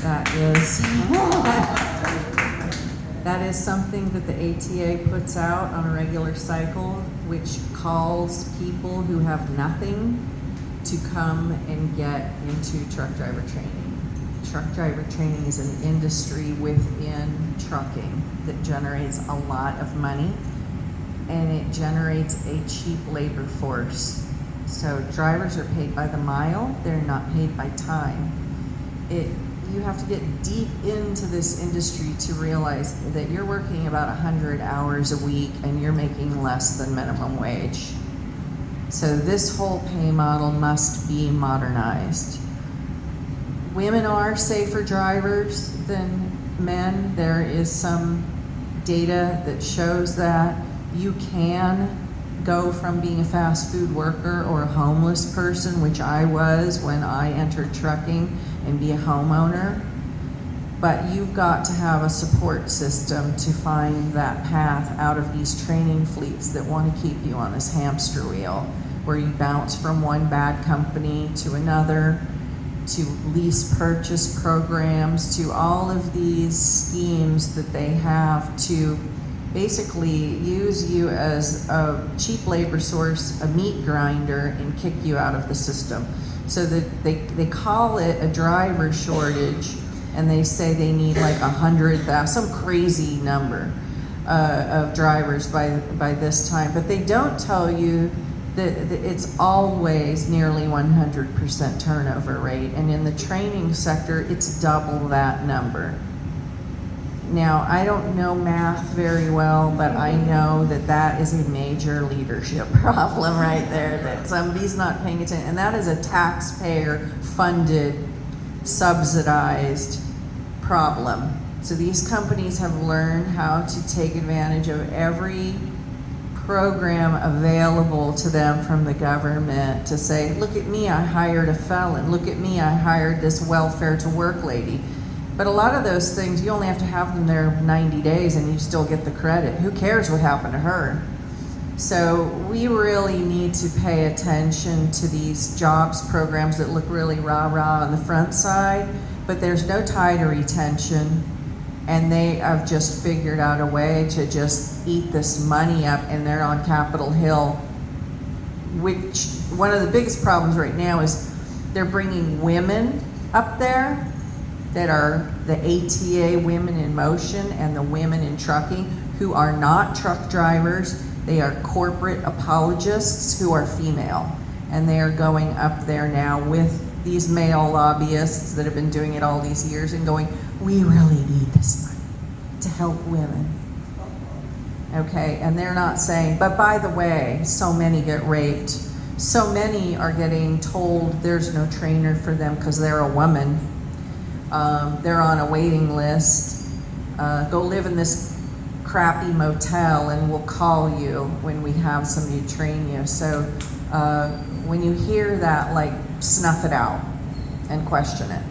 That is something that the ATA puts out on a regular cycle, which calls people who have nothing to come and get into truck driver training. Truck driver training is an industry within trucking that generates a lot of money, and it generates a cheap labor force. So drivers are paid by the mile, they're not paid by time. You have to get deep into this industry to realize that you're working about 100 hours a week and you're making less than minimum wage. So this whole pay model must be modernized. Women are safer drivers than men. There is some data that shows that. You can go from being a fast food worker or a homeless person, which I was when I entered trucking, and be a homeowner. But you've got to have a support system to find that path out of these training fleets that want to keep you on this hamster wheel, where you bounce from one bad company to another, to lease purchase programs, to all of these schemes that they have to basically use you as a cheap labor source, a meat grinder, and kick you out of the system. So that they call it a driver shortage, and they say they need like 100,000, some crazy number of drivers by this time. But they don't tell you that it's always nearly 100% turnover rate, and in the training sector, it's double that number. Now, I don't know math very well, but I know that that is a major leadership problem right there, that somebody's not paying attention. And that is a taxpayer-funded, subsidized problem. So these companies have learned how to take advantage of every program available to them from the government to say, look at me, I hired a felon. Look at me, I hired this welfare to work lady. But a lot of those things, you only have to have them there 90 days and you still get the credit. Who cares what happened to her? So we really need to pay attention to these jobs programs that look really rah-rah on the front side, but there's no tie to retention, and they have just figured out a way to just eat this money up, and they're on Capitol Hill, which one of the biggest problems right now is they're bringing women up there that are the ATA Women in Motion and the women in trucking who are not truck drivers. They are corporate apologists who are female, and they are going up there now with these male lobbyists that have been doing it all these years and going, we really need this money to help women. Okay, and they're not saying, but by the way, so many get raped. So many are getting told there's no trainer for them because they're a woman. They're on a waiting list. Go live in this crappy motel and we'll call you when we have somebody to train you. So when you hear that, like, snuff it out and question it.